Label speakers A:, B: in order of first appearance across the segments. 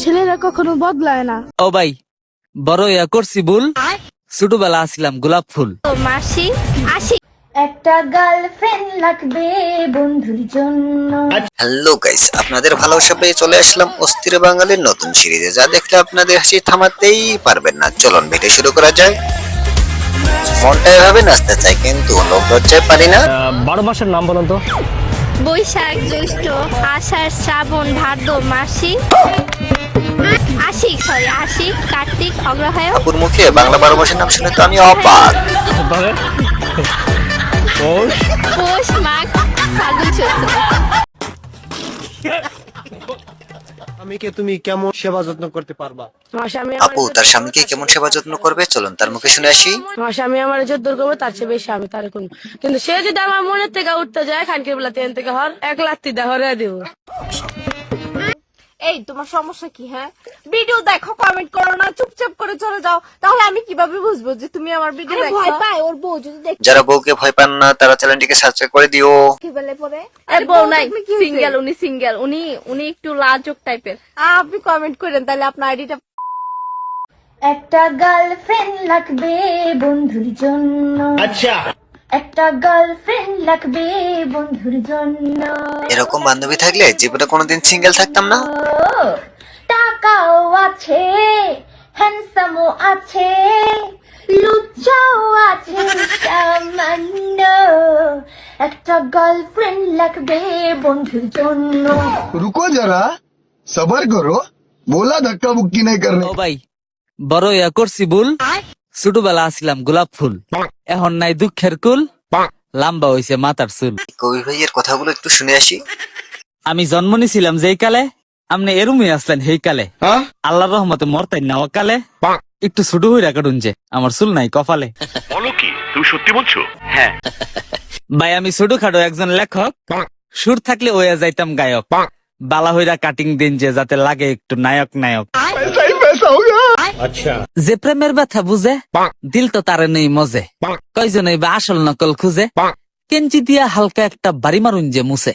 A: ছেলেরা কখনো বদলায় না।
B: ও ভাই, বড় ইয়া করছি ভুল, ছোটবেলা আসছিলাম গোলাপ ফুল।
C: মাসি আসি।
D: একটা গার্লফ্রেন্ড লাগবে বন্ধুর জন্য।
E: হ্যালো গাইস, আপনাদের ভালোবাসা পেয়ে চলে আসলাম অস্থির বাঙালির নতুন সিরিজে, যা দেখলে আপনাদের হাসি থামাতেই পারবেন না। চলুন ভিডিও শুরু করা যায়। মনটা এভাবে নাচতে চাই, কিন্তু লোক লজ্জায় পারি না।
F: 12 মাসের নাম বলুন তো।
C: বৈশাখ, জ্যৈষ্ঠ, আষাঢ়, শ্রাবণ, ভাদ্র, মাসি আশিক, আশিক, কার্তিক, অগ্রহায়ণ।
E: আপুর মুখে বাংলা 12 মাসের নাম শুনে তো আমি অবাক।
C: পৌষ, মাঘ, ফাল্গুন, চৈত্র।
F: স্বামীকে তুমি কেমন সেবা যত্ন করতে পারবা?
E: আপু তার স্বামীকে কেমন সেবা যত্ন করবে, চলুন তার মুখে শুনে আসি।
A: আমার স্বামী আমার যদ্দুর করবো তার চেয়ে বেশি আমি তার কোন, কিন্তু সে যদি আমার মনের থেকে উঠতে যায় খানকির বেলা ট্রেন থেকে হর 1 লাত্তি হরে দিব।
G: এই তোমার সমস্যা কি? হ্যাঁ, ভিডিও দেখো, কমেন্ট করো না, চুপচাপ করে চলে যাও। তাহলে আমি কিভাবে বুঝবো যে তুমি আমার ভিডিও দেখো? ভয় পায় ওর বউ যদি দেখে।
E: যারা বউকে ভয় পান না তারা চ্যানেলটিকে সাবস্ক্রাইব করে দিও।
G: কি বলে পরে?
C: আরে বউ নাই, সিঙ্গেল, উনি সিঙ্গেল, উনি একটু লাজুক টাইপের।
G: আপনি কমেন্ট করেন তাহলে আপনার আইডিটা।
D: একটা গার্লফ্রেন্ড লাগবে বন্ধুর জন্য।
F: আচ্ছা,
D: একটা গার্লফ্রেন্ড লাগবে বন্ধুর জন্য।
E: এরকম বান্ধবী থাকলে জীবনে কোনোদিন সিঙ্গেল থাকতাম না।
D: টাকাও আছে, হ্যান্ডসামও আছে, লুচ্চাও আছে সামান্য। একটা গার্লফ্রেন্ড লাগবে বন্ধুর জন্য।
H: रुको जरा सबर करो, बोला धक्का मुक्की नहीं करने।
B: ও ভাই, বড় ইয়া করছি ভুল, ছোটবেলা আসছিলাম গোলাপ ফুল, এখন নাই দুঃখের কুল, লম্বা হইছে মাথার চুল।
E: কবি ভাইয়ের কথাগুলো একটু শুনে আসি।
B: আমি জন্ম নিছিলাম যেই কালে, আপনি এরুমই আসলেন সেই কালে। আল্লাহর রহমতে মরতাই না অকালে, একটু ছোট হয়ে রাখুন যে আমার চুল নাই কপালে।
I: বলো কি, তুমি সত্যি বলছো? হ্যাঁ
B: ভাই, আমি ছোটখাটো একজন লেখক, সুর থাকলে ওয়া যাইতাম গায়ক, বালা হইরা কাটিং দিন যে যাতে লাগে একটু নায়ক নায়ক।
F: আচ্ছা,
B: যে প্রেমের ব্যথা বুঝে দিল তো তারে নেই মজে, কয়জনই বা আসল নকল খুঁজে, কেঞ্চি দিয়া হালকা একটা বাড়ি মারুন যে মুছে।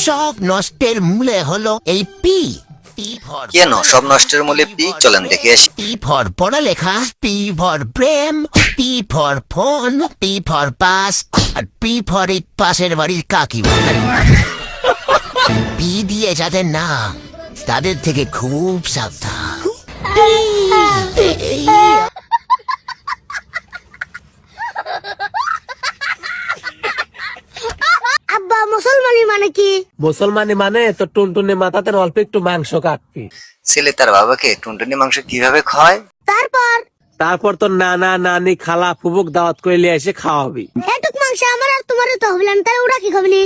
J: সব নষ্টের মূলে হলো এই পি।
E: কেন সব নষ্টের মূলে পি? চলেন দেখে আসি।
J: পি ফর পড়ালেখা, পি ফর প্রেম, P for phone, P for pass, আর পি ফর এই পাশের বাড়ির কাকিমা। পি দিয়ে যাদের নাম তাদের থেকে খুব সাবধান।
D: আব্বা, মুসলমানি মানে কি?
F: মুসলমানি মানে তো টুনটুনি মাথাতে অল্প একটু মাংস কাটবি।
E: ছেলে তার বাবাকে টুনটুনি মাংস কিভাবে খাওয়ায়?
F: তারপর তো নানা নানি খালা ফুবুক দাওয়াত করে এসে খাওয়াবি।
D: এটুক মাংস আমার আর তোমার তো হবে না, তাহলে ওরা কি খাবি?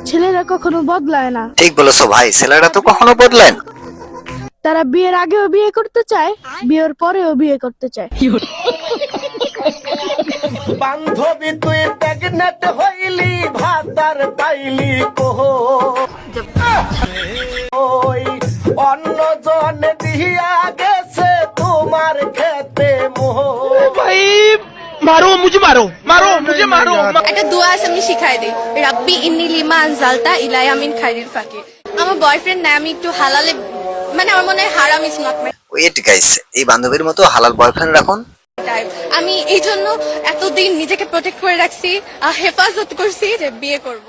A: ছেলেরা কখনো বদলায় না।
E: ঠিক বলেছো ভাই, ছেলেরা তো কখনো বদলায় না।
A: তারা বিয়ের আগেও বিয়ে করতে চায়, বিয়ের পরেও বিয়ে করতে চায়।
F: বান্ধবী তুই প্রেগনেন্ট হইলি, ভাতার পাইলি কোহ, ওই অন্য জন দিয়া গেছে তোমার খেতে মোহ। ভাই মারো মুঝে, মারো।
C: একটা দোয়া আছে, আমি শিখাই দিই। রাব্বি ইন্নী লিমা আনজালতা ইলাইয়া মিন খাইরিল ফাকির। আমার বয়ফ্রেন্ড না, আমি একটু হালালে, মানে আমার মনে হয় হারাম is not my
E: weight guys, এই বান্ধবীর মতো হালাল বয়ফ্রেন্ড রাখুন।
C: টাইপ। আমি এই জন্য এতদিন নিজেকে প্রোটেক্ট করে রাখছি, হেফাজত করছি যে বিয়ে করব।